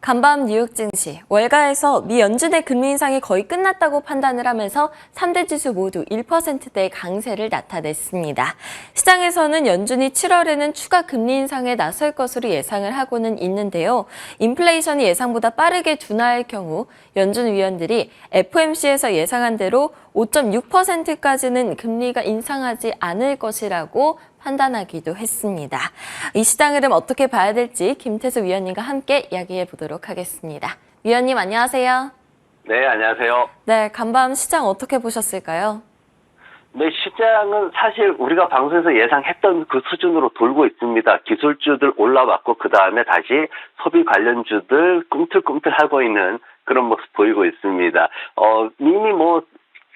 간밤 뉴욕 증시, 월가에서 미 연준의 금리 인상이 거의 끝났다고 판단을 하면서 3대 지수 모두 1%대의 강세를 나타냈습니다. 시장에서는 연준이 7월에는 추가 금리 인상에 나설 것으로 예상을 하고는 있는데요. 인플레이션이 예상보다 빠르게 둔화할 경우 연준 위원들이 FOMC에서 예상한 대로 5.6%까지는 금리가 인상하지 않을 것이라고 판단하기도 했습니다. 이 시장 흐름 어떻게 봐야 될지 김태수 위원님과 함께 이야기해 보도록 하겠습니다. 위원님 안녕하세요. 네, 안녕하세요. 네, 간밤 시장 어떻게 보셨을까요? 네, 시장은 사실 우리가 방송에서 예상했던 그 수준으로 돌고 있습니다. 기술주들 올라왔고 그 다음에 다시 소비 관련주들 꿈틀꿈틀하고 있는 그런 모습 보이고 있습니다. 이미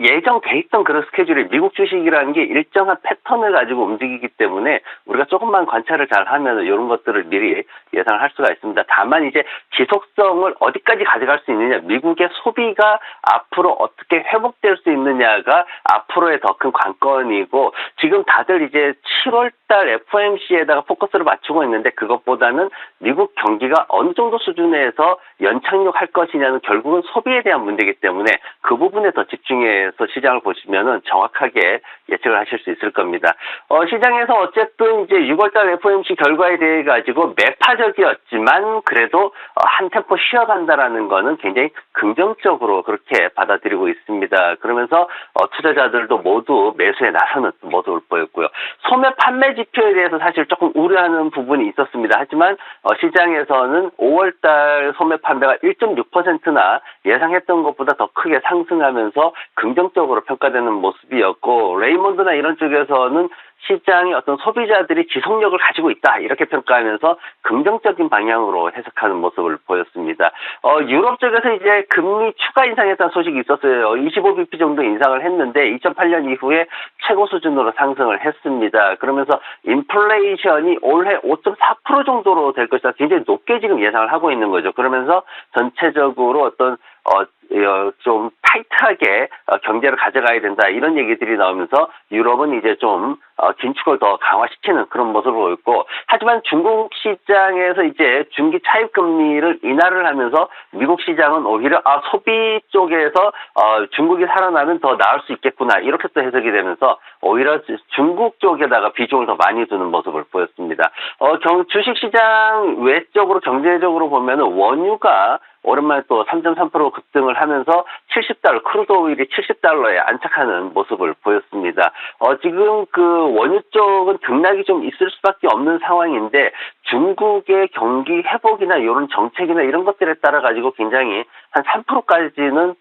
예정돼 있던 그런 스케줄이 미국 주식이라는 게 일정한 패턴을 가지고 움직이기 때문에 우리가 조금만 관찰을 잘 하면 이런 것들을 미리 예상을 할 수가 있습니다. 다만 이제 지속성을 어디까지 가져갈 수 있느냐, 미국의 소비가 앞으로 어떻게 회복될 수 있느냐가 앞으로의 더 큰 관건이고, 지금 다들 이제 7월달 FOMC에다가 포커스를 맞추고 있는데 그것보다는 미국 경기가 어느 정도 수준에서 연착륙할 것이냐는 결국은 소비에 대한 문제이기 때문에 그 부분에 더 집중해서 시장을 보시면은 정확하게 예측을 하실 수 있을 겁니다. 시장에서 어쨌든 이제 6월달 FOMC 결과에 대해 가지고 매파적이었지만 그래도 한 템포 쉬어간다라는 거는 굉장히 긍정적으로 그렇게 받아들이고 있습니다. 그러면서 투자자들도 모두 매수에 나서는 모습을 보였고요. 소매 판매 지표에 대해서 사실 조금 우려하는 부분이 있었습니다. 하지만 시장에서는 5월달 소매 판매가 1.6%나 예상했던 것보다 더 크게 상승하면서 긍정적으로 평가되는 모습이었고, 레이몬드나 이런 쪽에서는 시장의 어떤 소비자들이 지속력을 가지고 있다 이렇게 평가하면서 긍정적인 방향으로 해석하는 모습을 보였습니다. 유럽 쪽에서 이제 금리 추가 인상했다는 소식이 있었어요. 25bp 정도 인상을 했는데 2008년 이후에 최고 수준으로 상승을 했습니다. 그러면서 인플레이션이 올해 5.4% 정도로 될 것이다. 굉장히 높게 지금 예상을 하고 있는 거죠. 그러면서 전체적으로 어떤 좀 타이트하게 경제를 가져가야 된다 이런 얘기들이 나오면서 유럽은 이제 좀 긴축을 더 강화시키는 그런 모습을 보였고, 하지만 중국 시장에서 이제 중기 차입 금리를 인하를 하면서 미국 시장은 오히려 소비 쪽에서 중국이 살아나면 더 나을 수 있겠구나 이렇게 또 해석이 되면서 오히려 중국 쪽에다가 비중을 더 많이 두는 모습을 보였습니다. 주식시장 외적으로 경제적으로 보면은 원유가 오랜만에 또 3.3% 급등을 하면서 70달러, 크루드 오일이 70달러에 안착하는 모습을 보였습니다. 지금 그 원유 쪽은 등락이 좀 있을 수밖에 없는 상황인데 중국의 경기 회복이나 이런 정책이나 이런 것들에 따라 가지고 굉장히 한 3%까지는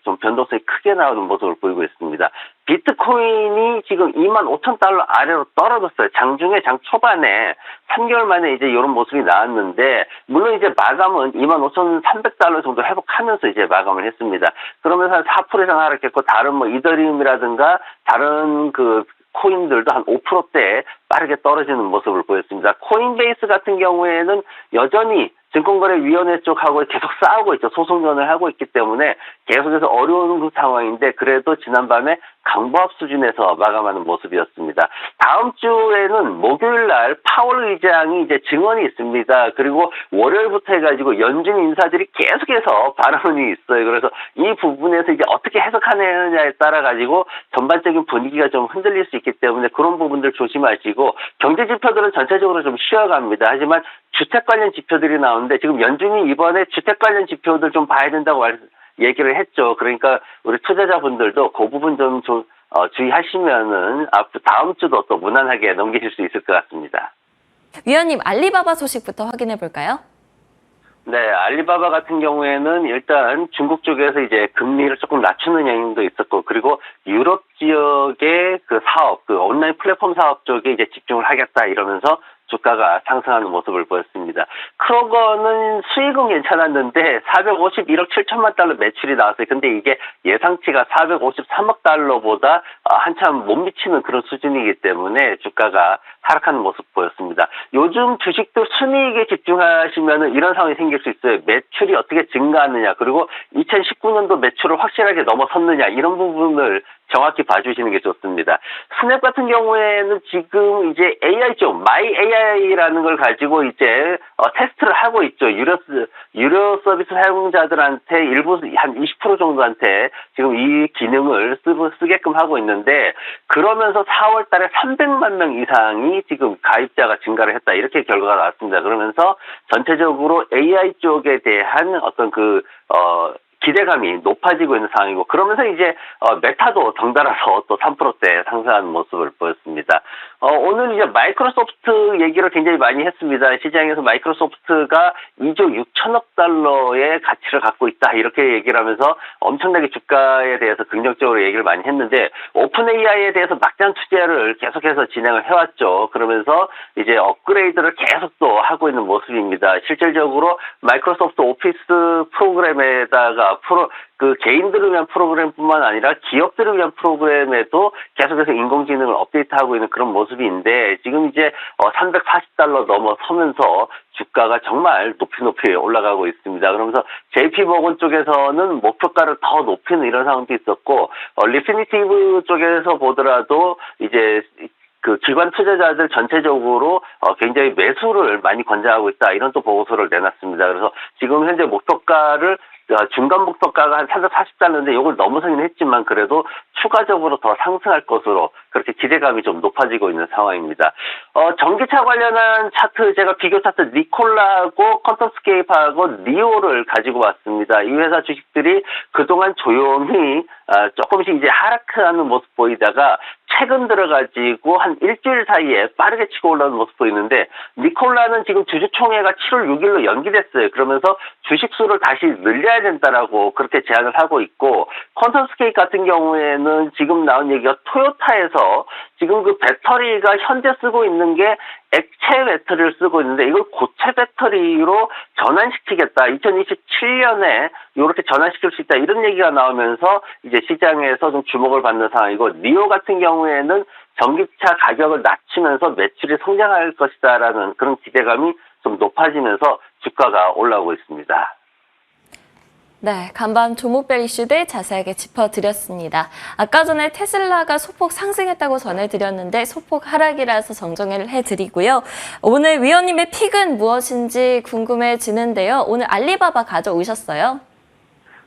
좀 변동성이 크게 나오는 모습을 보이고 있습니다. 비트코인이 지금 25,000달러 아래로 떨어졌어요. 장중에 장 초반에 3개월 만에 이제 이런 모습이 나왔는데, 물론 이제 마감은 25,300달러 정도 회복하면서 이제 마감을 했습니다. 그러면서 한 4% 이상 하락했고, 다른 이더리움이라든가 다른 그 코인들도 한 5%대 빠르게 떨어지는 모습을 보였습니다. 코인베이스 같은 경우에는 여전히 증권거래위원회 쪽하고 계속 싸우고 있죠. 소송전을 하고 있기 때문에 계속해서 어려운 그 상황인데 그래도 지난밤에 강보합 수준에서 마감하는 모습이었습니다. 다음 주에는 목요일 날 파월 의장이 이제 증언이 있습니다. 그리고 월요일부터 해가지고 연준 인사들이 계속해서 발언이 있어요. 그래서 이 부분에서 이제 어떻게 해석하느냐에 따라 가지고 전반적인 분위기가 좀 흔들릴 수 있기 때문에 그런 부분들 조심하시고, 경제 지표들은 전체적으로 좀 쉬어갑니다. 하지만 주택 관련 지표들이 나오는데 지금 연준이 이번에 주택 관련 지표들 좀 봐야 된다고 얘기를 했죠. 그러니까 우리 투자자분들도 그 부분 좀 주의하시면은 다음 주도 또 무난하게 넘기실 수 있을 것 같습니다. 위원님, 알리바바 소식부터 확인해 볼까요? 네, 알리바바 같은 경우에는 일단 중국 쪽에서 이제 금리를 조금 낮추는 영향도 있었고, 그리고 유럽 지역의 그 사업, 그 온라인 플랫폼 사업 쪽에 이제 집중을 하겠다 이러면서 주가가 상승하는 모습을 보였습니다. 크로거는 수익은 괜찮았는데 451억 7천만 달러 매출이 나왔어요. 근데 이게 예상치가 453억 달러보다 한참 못 미치는 그런 수준이기 때문에 주가가 하락하는 모습 보였습니다. 요즘 주식도 순이익에 집중하시면 이런 상황이 생길 수 있어요. 매출이 어떻게 증가하느냐, 그리고 2019년도 매출을 확실하게 넘어섰느냐, 이런 부분을 정확히 봐주시는 게 좋습니다. 스냅 같은 경우에는 지금 이제 AI 쪽, 마이 AI라는 걸 가지고 이제 테스트를 하고 있죠. 유료 서비스 사용자들한테 일부 한 20% 정도한테 지금 이 기능을 쓰게끔 하고 있는데, 그러면서 4월 달에 300만 명 이상이 지금 가입자가 증가를 했다. 이렇게 결과가 나왔습니다. 그러면서 전체적으로 AI 쪽에 대한 어떤 기대감이 높아지고 있는 상황이고, 그러면서 이제 메타도 덩달아서 또 3%대 상승하는 모습을 보였습니다. 오늘 이제 마이크로소프트 얘기를 굉장히 많이 했습니다. 시장에서 마이크로소프트가 2조 6천억 달러의 가치를 갖고 있다, 이렇게 얘기를 하면서 엄청나게 주가에 대해서 긍정적으로 얘기를 많이 했는데, 오픈 AI에 대해서 막대한 투자를 계속해서 진행을 해왔죠. 그러면서 이제 업그레이드를 계속 또 하고 있는 모습입니다. 실질적으로 마이크로소프트 오피스 프로그램에다가 개인들을 위한 프로그램뿐만 아니라 기업들을 위한 프로그램에도 계속해서 인공지능을 업데이트하고 있는 그런 모습인데, 지금 이제 340달러 넘어서면서 주가가 정말 높이 올라가고 있습니다. 그러면서 JP모건 쪽에서는 목표가를 더 높이는 이런 상황도 있었고, 리피니티브 쪽에서 보더라도 이제 기관 투자자들 전체적으로 굉장히 매수를 많이 권장하고 있다, 이런 또 보고서를 내놨습니다. 그래서 지금 현재 목표가를 중간 목표가가 한 340달러인데 이걸 넘어서긴 했지만 그래도 추가적으로 더 상승할 것으로 그렇게 기대감이 좀 높아지고 있는 상황입니다. 전기차 관련한 차트, 제가 비교 차트 니콜라하고 퀀텀스케이프하고 니오를 가지고 왔습니다. 이 회사 주식들이 그동안 조용히 조금씩 이제 하락하는 모습 보이다가 최근 들어가지고 한 일주일 사이에 빠르게 치고 올라오는 모습 보이는데, 니콜라는 지금 주주총회가 7월 6일로 연기됐어요. 그러면서 주식수를 다시 늘려야 된다라고 그렇게 제안을 하고 있고, 퀀텀스케이프 같은 경우에는 지금 나온 얘기가 토요타에서 지금 그 배터리가 현재 쓰고 있는 게 액체 배터리를 쓰고 있는데 이걸 고체 배터리로 전환시키겠다. 2027년에 이렇게 전환시킬 수 있다. 이런 얘기가 나오면서 이제 시장에서 좀 주목을 받는 상황이고, 니오 같은 경우에는 전기차 가격을 낮추면서 매출이 성장할 것이다라는 그런 기대감이 좀 높아지면서 주가가 올라오고 있습니다. 네, 간밤 종목별 이슈들 자세하게 짚어드렸습니다. 아까 전에 테슬라가 소폭 상승했다고 전해드렸는데 소폭 하락이라서 정정을 해드리고요. 오늘 위원님의 픽은 무엇인지 궁금해지는데요. 오늘 알리바바 가져오셨어요?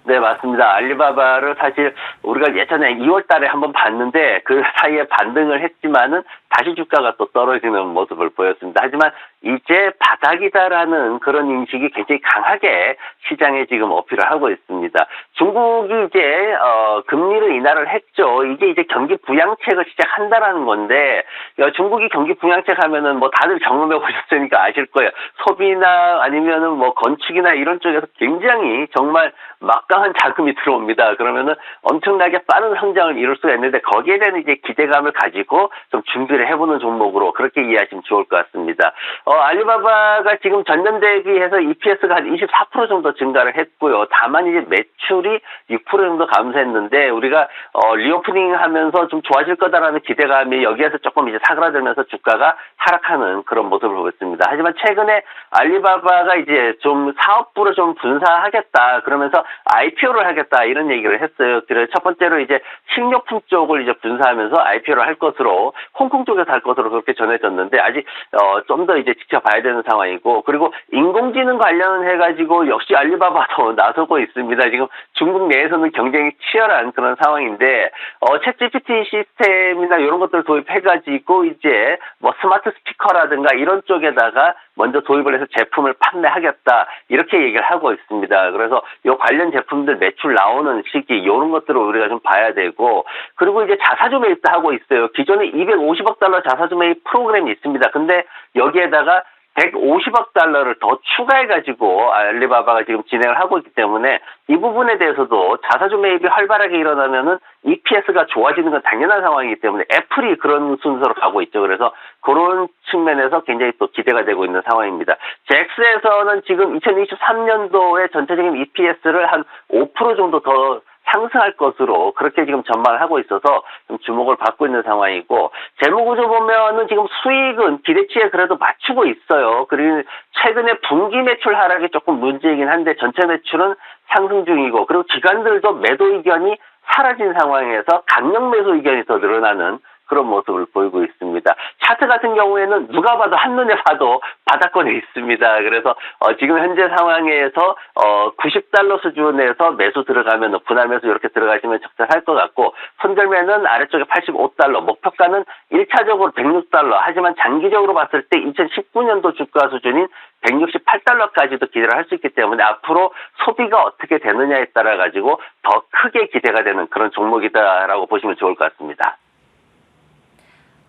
네, 맞습니다. 알리바바를 사실 우리가 예전에 2월 달에 한번 봤는데 그 사이에 반등을 했지만은 다시 주가가 또 떨어지는 모습을 보였습니다. 하지만 이제 바닥이다라는 그런 인식이 굉장히 강하게 시장에 지금 어필을 하고 있습니다. 중국이 이제 금리를 인하를 했죠. 이게 이제 경기 부양책을 시작한다라는 건데, 중국이 경기 부양책 하면은 뭐 다들 경험해 보셨으니까 아실 거예요. 소비나 아니면은 뭐 건축이나 이런 쪽에서 굉장히 정말 막강한 자금이 들어옵니다. 그러면은 엄청나게 빠른 성장을 이룰 수가 있는데, 거기에 대한 이제 기대감을 가지고 좀 준비를 해보는 종목으로 그렇게 이해하시면 좋을 것 같습니다. 알리바바가 지금 전년 대비해서 EPS가 한 24% 정도 증가를 했고요. 다만 이제 매출이 6% 정도 감소했는데, 우리가 리오프닝 하면서 좀 좋아질 거다라는 기대감이 여기에서 조금 이제 사그라들면서 주가가 하락하는 그런 모습을 보고 있습니다. 하지만 최근에 알리바바가 이제 좀 사업부를 좀 분사하겠다, 그러면서 IPO를 하겠다, 이런 얘기를 했어요. 그래서 첫 번째로 이제 식료품 쪽을 이제 분사하면서 IPO를 할 것으로, 홍콩 쪽에서 할 것으로 그렇게 전해졌는데, 아직 좀 더 이제 지켜봐야 되는 상황이고, 그리고 인공지능 관련해가지고 역시 알리바바도 나서고 있습니다. 지금 중국 내에서는 경쟁이 치열한 그런 상황인데, 챗GPT 시스템이나 이런 것들을 도입해가지고 이제 뭐 스마트 스피커라든가 이런 쪽에다가 먼저 도입을 해서 제품을 판매하겠다, 이렇게 얘기를 하고 있습니다. 그래서 이 관련 제품들 매출 나오는 시기, 이런 것들을 우리가 좀 봐야 되고, 그리고 이제 자사주 매입도 하고 있어요. 기존에 250억 달러 자사주 매입 프로그램이 있습니다. 근데 여기에다가 150억 달러를 더 추가해가지고 알리바바가 지금 진행을 하고 있기 때문에 이 부분에 대해서도 자사주 매입이 활발하게 일어나면은 EPS가 좋아지는 건 당연한 상황이기 때문에 애플이 그런 순서로 가고 있죠. 그래서 그런 측면에서 굉장히 또 기대가 되고 있는 상황입니다. 잭스에서는 지금 2023년도에 전체적인 EPS를 한 5% 정도 더 상승할 것으로 그렇게 지금 전망을 하고 있어서 좀 주목을 받고 있는 상황이고, 재무구조 보면은 지금 수익은 기대치에 그래도 맞추고 있어요. 그리고 최근에 분기 매출 하락이 조금 문제이긴 한데 전체 매출은 상승 중이고, 그리고 기관들도 매도 의견이 사라진 상황에서 강력 매수 의견이 더 늘어나는 그런 모습을 보이고 있습니다. 차트 같은 경우에는 누가 봐도 한눈에 봐도 바닥권에 있습니다. 그래서 지금 현재 상황에서 $90 수준에서 매수 들어가면 분할 매수 이렇게 들어가시면 적절할 것 같고, 손절매는 아래쪽에 $85, 목표가는 1차적으로 $106. 하지만 장기적으로 봤을 때 2019년도 주가 수준인 $168까지도 기대를 할 수 있기 때문에 앞으로 소비가 어떻게 되느냐에 따라 가지고 더 크게 기대가 되는 그런 종목이다라고 보시면 좋을 것 같습니다.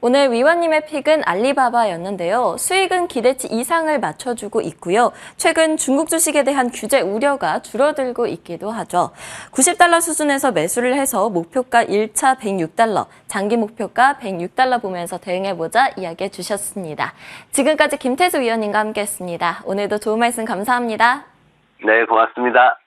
오늘 위원님의 픽은 알리바바였는데요. 수익은 기대치 이상을 맞춰주고 있고요. 최근 중국 주식에 대한 규제 우려가 줄어들고 있기도 하죠. $90 수준에서 매수를 해서 목표가 1차 $106, 장기 목표가 $106 보면서 대응해보자 이야기해 주셨습니다. 지금까지 김태수 위원님과 함께했습니다. 오늘도 좋은 말씀 감사합니다. 네, 고맙습니다.